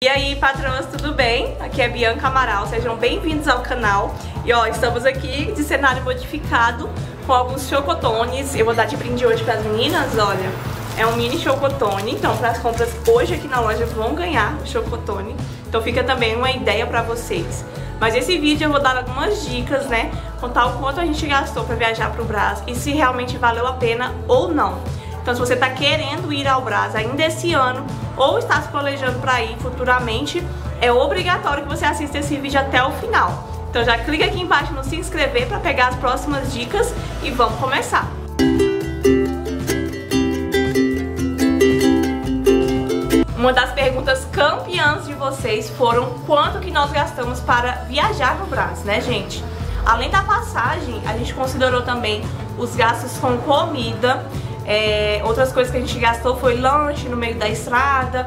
E aí, patrões, tudo bem? Aqui é Bianca Amaral, sejam bem-vindos ao canal. E ó, estamos aqui de cenário modificado com alguns chocotones. Eu vou dar de brinde hoje para as meninas, olha. É um mini chocotone, então para as compras hoje aqui na loja vão ganhar o chocotone. Então fica também uma ideia para vocês. Mas esse vídeo eu vou dar algumas dicas, né? Contar o quanto a gente gastou para viajar para o Brás e se realmente valeu a pena ou não. Então se você está querendo ir ao Brás ainda esse ano ou está se planejando para ir futuramente, é obrigatório que você assista esse vídeo até o final. Então já clica aqui embaixo no se inscrever para pegar as próximas dicas e vamos começar! Uma das perguntas campeãs de vocês foram quanto que nós gastamos para viajar no Brás, né, gente? Além da passagem, a gente considerou também os gastos com comida. Outras coisas que a gente gastou foi lanche no meio da estrada,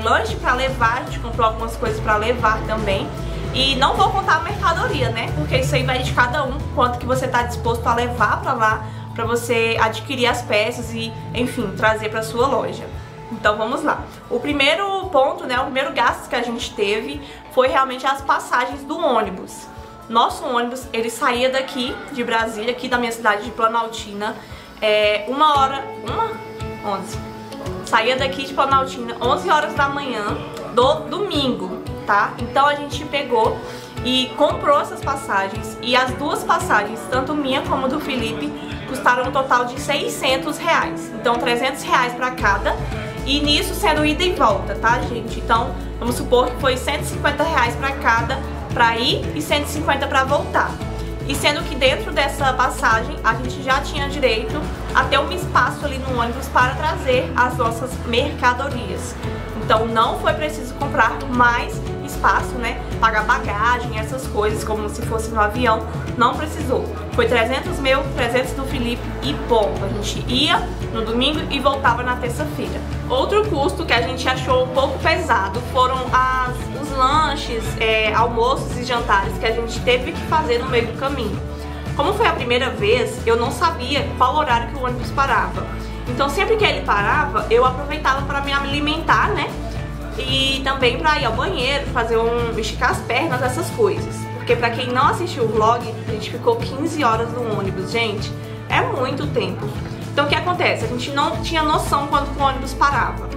lanche para levar, a gente comprou algumas coisas para levar também. E não vou contar a mercadoria, né? Porque isso aí vai de cada um, quanto que você está disposto a levar para lá, para você adquirir as peças e, enfim, trazer para sua loja. Então vamos lá. O primeiro ponto, né, o primeiro gasto que a gente teve foi realmente as passagens do ônibus. Nosso ônibus, ele saía daqui de Brasília, aqui da minha cidade de Planaltina, 11. Saía daqui de Planaltina 11 horas da manhã do domingo, tá? Então a gente pegou e comprou essas passagens e as duas passagens, tanto minha como do Felipe, custaram um total de R$600. Então R$300 para cada. E nisso sendo ida e volta, tá, gente? Então, vamos supor que foi R$150 para cada para ir e 150 para voltar. E sendo que dentro dessa passagem a gente já tinha direito a ter um espaço ali no ônibus para trazer as nossas mercadorias. Então não foi preciso comprar mais espaço, né? Pagar bagagem, essas coisas, como se fosse no avião, não precisou. Foi 300 meu, 300 do Felipe e ponto. A gente ia no domingo e voltava na terça-feira. Outro custo que a gente achou um pouco pesado foram os lanches, almoços e jantares que a gente teve que fazer no meio do caminho. Como foi a primeira vez, eu não sabia qual horário que o ônibus parava. Então sempre que ele parava, eu aproveitava para me alimentar, né? E também para ir ao banheiro, fazer esticar as pernas, essas coisas. Porque pra quem não assistiu o vlog, a gente ficou 15 horas no ônibus, gente. É muito tempo. Então o que acontece? A gente não tinha noção quando o ônibus parava.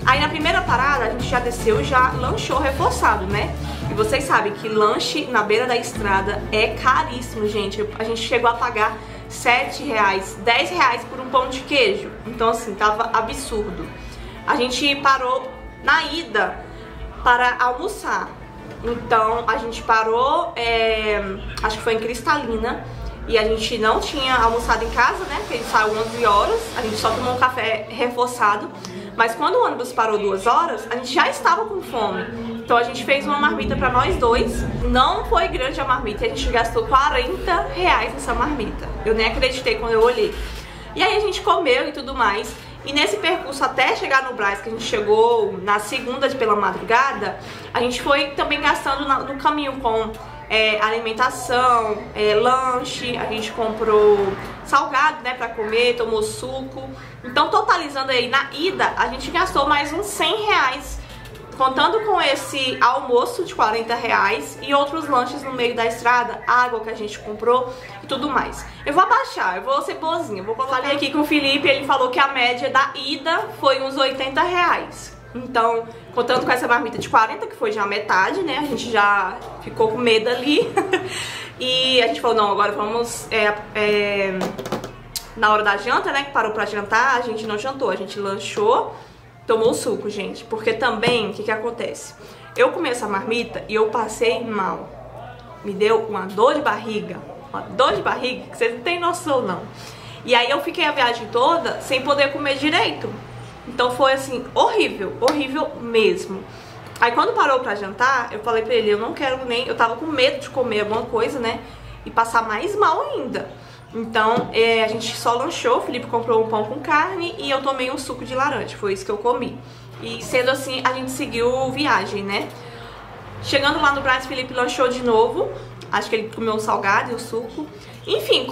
Aí na primeira parada a gente já desceu e já lanchou reforçado, né? E vocês sabem que lanche na beira da estrada é caríssimo, gente. A gente chegou a pagar R$7, R$10 por um pão de queijo. Então assim, tava absurdo. A gente parou na ida para almoçar. Então a gente parou, acho que foi em Cristalina. E a gente não tinha almoçado em casa, né? Porque ele saiu 11 horas, a gente só tomou um café reforçado. Mas quando o ônibus parou 2 horas, a gente já estava com fome. Então a gente fez uma marmita para nós dois. Não foi grande a marmita, a gente gastou R$40 nessa marmita. Eu nem acreditei quando eu olhei. E aí a gente comeu e tudo mais. E nesse percurso até chegar no Brás, que a gente chegou na segunda pela madrugada, a gente foi também gastando no caminho com alimentação, lanche, a gente comprou salgado, né, pra comer, tomou suco. Então totalizando aí na ida, a gente gastou mais uns R$100, contando com esse almoço de R$40 e outros lanches no meio da estrada, água que a gente comprou e tudo mais. Eu vou abaixar, eu vou ser boazinha, vou colocar aqui com o Felipe, ele falou que a média da ida foi uns R$80. Então, contando com essa marmita de 40, que foi já metade, né? A gente já ficou com medo ali. E a gente falou, não, agora vamos... na hora da janta, né? Que parou pra jantar, a gente não jantou. A gente lanchou, tomou suco, gente. Porque também, o que acontece? Eu comi essa marmita e eu passei mal. Me deu uma dor de barriga. Uma dor de barriga que vocês não têm noção, não. E aí eu fiquei a viagem toda sem poder comer direito. Então foi assim, horrível, horrível mesmo. Aí quando parou pra jantar, eu falei pra ele, eu não quero nem... Eu tava com medo de comer alguma coisa, né? E passar mais mal ainda. Então a gente só lanchou, o Felipe comprou um pão com carne e eu tomei um suco de laranja, foi isso que eu comi. E sendo assim, a gente seguiu viagem, né? Chegando lá no Brás, o Felipe lanchou de novo. Acho que ele comeu um salgado e o suco. Enfim,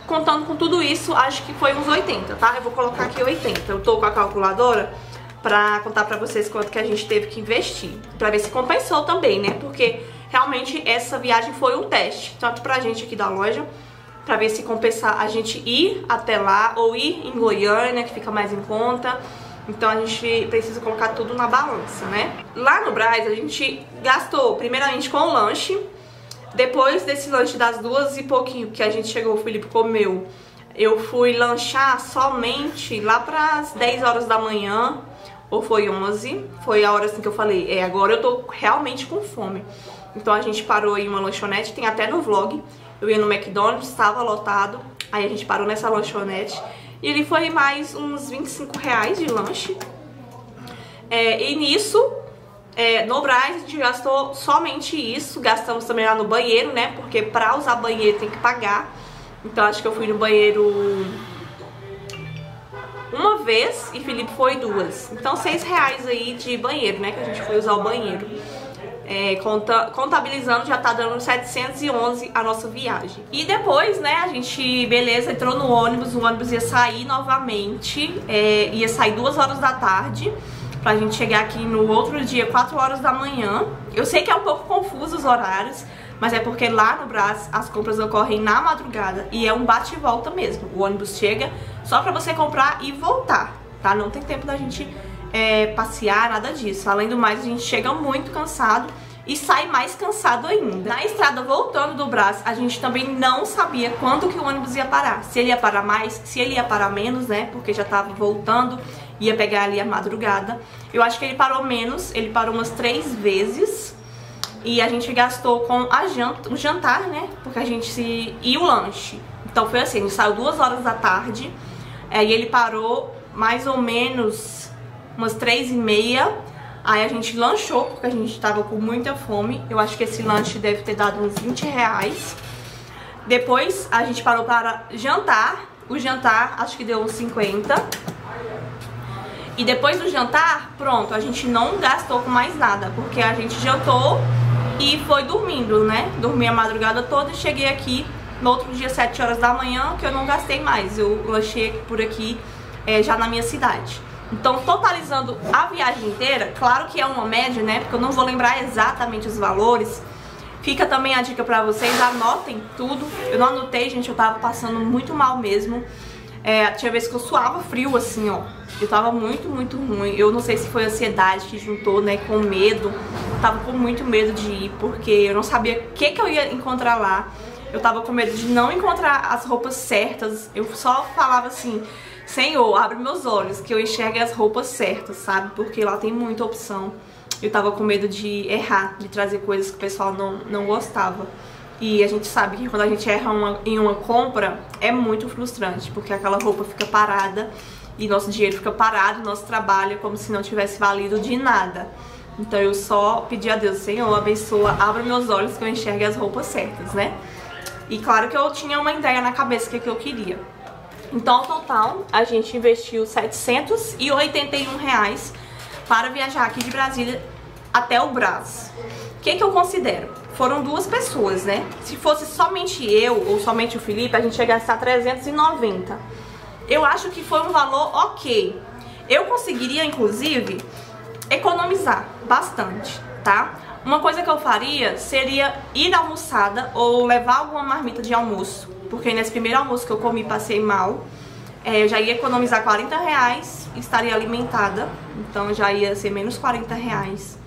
contando com tudo isso, acho que foi uns 80, tá? Eu vou colocar aqui 80. Eu tô com a calculadora pra contar pra vocês quanto que a gente teve que investir, pra ver se compensou também, né? Porque realmente essa viagem foi um teste, tanto pra gente aqui da loja, pra ver se compensar a gente ir até lá ou ir em Goiânia, que fica mais em conta. Então a gente precisa colocar tudo na balança, né? Lá no Brás a gente gastou primeiramente com o lanche. Depois desse lanche das 2 e pouquinho que a gente chegou, o Felipe comeu, eu fui lanchar somente lá pras 10 horas da manhã, ou foi 11, foi a hora assim que eu falei, agora eu tô realmente com fome. Então a gente parou em uma lanchonete, tem até no vlog, eu ia no McDonald's, estava lotado, aí a gente parou nessa lanchonete, e ele foi mais uns 25 reais de lanche. E nisso, no Brás a gente gastou somente isso, gastamos também lá no banheiro, né, porque pra usar banheiro tem que pagar. Então acho que eu fui no banheiro uma vez e Felipe foi 2. Então 6 reais aí de banheiro, né, que a gente foi usar o banheiro. Contabilizando já tá dando 711 a nossa viagem. E depois, né, a gente, beleza, entrou no ônibus, o ônibus ia sair novamente, ia sair 2 horas da tarde, pra gente chegar aqui no outro dia, 4 horas da manhã. Eu sei que é um pouco confuso os horários, mas é porque lá no Brás as compras ocorrem na madrugada e é um bate e volta mesmo. O ônibus chega só pra você comprar e voltar, tá? Não tem tempo da gente passear, nada disso. Além do mais, a gente chega muito cansado e sai mais cansado ainda. Na estrada voltando do Brás, a gente também não sabia quando que o ônibus ia parar. Se ele ia parar mais, se ele ia parar menos, né? Porque já tava voltando, ia pegar ali a madrugada. Eu acho que ele parou menos, ele parou umas 3 vezes. E a gente gastou com o jantar, né? Porque a gente e o lanche. Então foi assim, a gente saiu 2 horas da tarde. E ele parou mais ou menos umas 3h30. Aí a gente lanchou, porque a gente tava com muita fome. Eu acho que esse lanche deve ter dado uns 20 reais. Depois a gente parou para jantar. O jantar acho que deu uns 50. E depois do jantar, pronto, a gente não gastou com mais nada. Porque a gente jantou e foi dormindo, né? Dormi a madrugada toda e cheguei aqui no outro dia, 7 horas da manhã, que eu não gastei mais. Eu lanchei por aqui já na minha cidade. Então, totalizando a viagem inteira, claro que é uma média, né? Porque eu não vou lembrar exatamente os valores. Fica também a dica pra vocês, anotem tudo. Eu não anotei, gente, eu tava passando muito mal mesmo. Tinha vezes que eu suava frio, assim, ó. Eu tava muito, muito ruim. Eu não sei se foi a ansiedade que juntou, né, com medo. Eu tava com muito medo de ir, porque eu não sabia o que eu ia encontrar lá. Eu tava com medo de não encontrar as roupas certas. Eu só falava assim: Senhor, abre meus olhos, que eu enxergue as roupas certas, sabe? Porque lá tem muita opção. Eu tava com medo de errar, de trazer coisas que o pessoal não gostava. E a gente sabe que quando a gente erra em uma compra, é muito frustrante, porque aquela roupa fica parada e nosso dinheiro fica parado, nosso trabalho é como se não tivesse valido de nada. Então eu só pedi a Deus: Senhor, abençoa, abra meus olhos que eu enxergue as roupas certas, né? E claro que eu tinha uma ideia na cabeça que eu queria. Então, ao total, a gente investiu 781 reais para viajar aqui de Brasília até o Brás. O que eu considero? Foram 2 pessoas, né? Se fosse somente eu ou somente o Felipe, a gente ia gastar 390. Eu acho que foi um valor ok. Eu conseguiria, inclusive, economizar bastante, tá? Uma coisa que eu faria seria ir na almoçada ou levar alguma marmita de almoço, porque nesse primeiro almoço que eu comi passei mal. Eu já ia economizar 40 reais e estaria alimentada, então já ia ser menos 40 reais.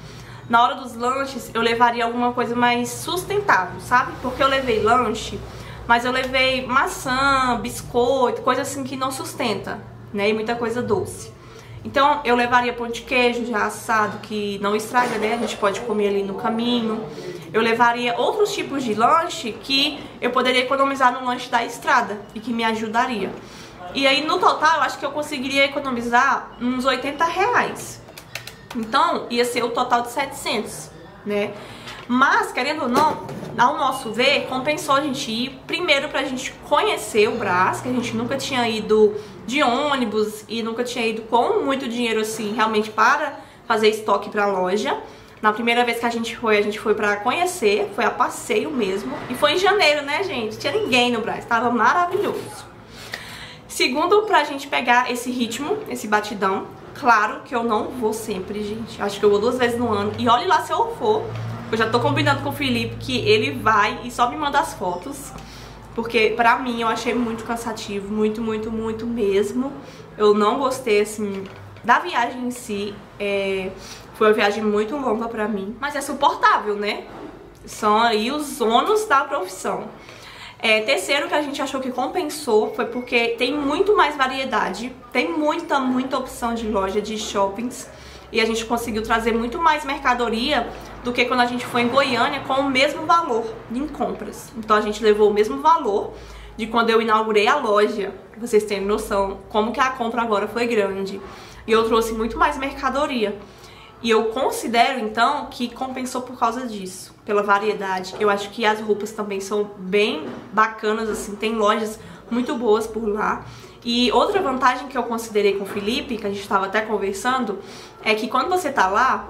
Na hora dos lanches eu levaria alguma coisa mais sustentável, sabe? Porque eu levei lanche, mas eu levei maçã, biscoito, coisa assim que não sustenta, né? E muita coisa doce. Então eu levaria pão de queijo já assado, que não estraga, né? A gente pode comer ali no caminho. Eu levaria outros tipos de lanche que eu poderia economizar no lanche da estrada e que me ajudaria. E aí no total eu acho que eu conseguiria economizar uns 80 reais. Então ia ser o total de 700, né? Mas, querendo ou não, ao nosso ver, compensou a gente ir primeiro pra gente conhecer o Brás, que a gente nunca tinha ido de ônibus e nunca tinha ido com muito dinheiro assim, realmente para fazer estoque pra loja. Na primeira vez que a gente foi pra conhecer, foi a passeio mesmo. E foi em janeiro, né, gente? Tinha ninguém no Brás, tava maravilhoso. Segundo, pra gente pegar esse ritmo, esse batidão. Claro que eu não vou sempre, gente. Acho que eu vou 2 vezes no ano. E olhe lá se eu for. Eu já tô combinando com o Felipe que ele vai e só me manda as fotos. Porque pra mim eu achei muito cansativo. Muito, muito, muito mesmo. Eu não gostei, assim, da viagem em si. Foi uma viagem muito longa pra mim. Mas é suportável, né? São aí os ônus da profissão. Terceiro que a gente achou que compensou foi porque tem muito mais variedade, tem muita opção de loja, de shoppings, e a gente conseguiu trazer muito mais mercadoria do que quando a gente foi em Goiânia com o mesmo valor em compras. Então a gente levou o mesmo valor de quando eu inaugurei a loja, pra vocês terem noção como que a compra agora foi grande. E eu trouxe muito mais mercadoria. E eu considero, então, que compensou por causa disso, pela variedade. Eu acho que as roupas também são bem bacanas, assim, tem lojas muito boas por lá. E outra vantagem que eu considerei com o Felipe, que a gente estava até conversando, é que quando você tá lá,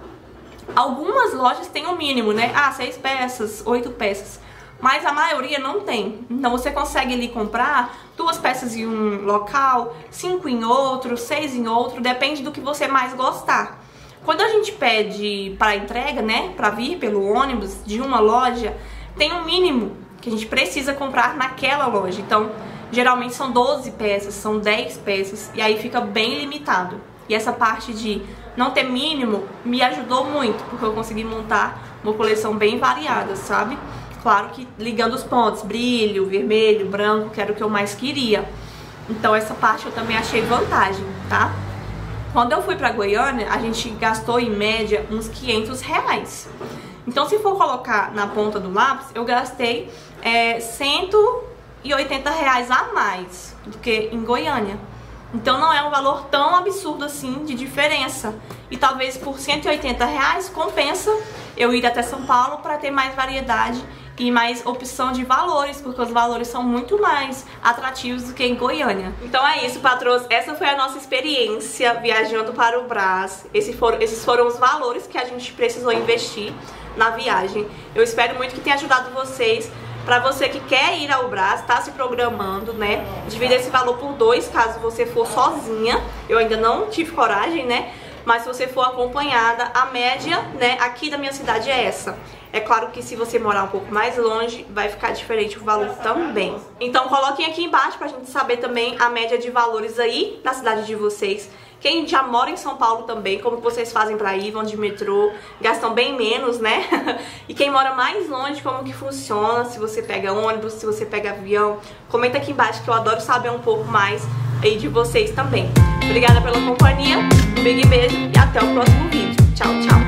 algumas lojas têm o mínimo, né? 6 peças, 8 peças. Mas a maioria não tem. Então você consegue ali comprar 2 peças em um local, 5 em outro, 6 em outro, depende do que você mais gostar. Quando a gente pede para entrega, né, para vir pelo ônibus de uma loja, tem um mínimo que a gente precisa comprar naquela loja. Então, geralmente são 12 peças, são 10 peças, e aí fica bem limitado. E essa parte de não ter mínimo me ajudou muito, porque eu consegui montar uma coleção bem variada, sabe? Claro que ligando os pontos, brilho, vermelho, branco, que era o que eu mais queria. Então essa parte eu também achei vantagem, tá? Quando eu fui pra Goiânia, a gente gastou em média uns R$500. Então se for colocar na ponta do lápis, eu gastei R$180 a mais do que em Goiânia. Então não é um valor tão absurdo assim de diferença. E talvez por R$180 compensa eu ir até São Paulo para ter mais variedade e mais opção de valores, porque os valores são muito mais atrativos do que em Goiânia. Então é isso, patroas. Essa foi a nossa experiência viajando para o Brás. Esses foram os valores que a gente precisou investir na viagem. Eu espero muito que tenha ajudado vocês. Pra você que quer ir ao Brás, tá se programando, né? Divida esse valor por 2, caso você for sozinha. Eu ainda não tive coragem, né? Mas se você for acompanhada, a média, né, aqui da minha cidade é essa. É claro que se você morar um pouco mais longe, vai ficar diferente o valor também. Então coloquem aqui embaixo pra gente saber também a média de valores aí na cidade de vocês. Quem já mora em São Paulo também, como vocês fazem pra ir, vão de metrô, gastam bem menos, né? E quem mora mais longe, como que funciona, se você pega ônibus, se você pega avião. Comenta aqui embaixo que eu adoro saber um pouco mais aí de vocês também. Obrigada pela companhia, um big beijo e até o próximo vídeo. Tchau, tchau!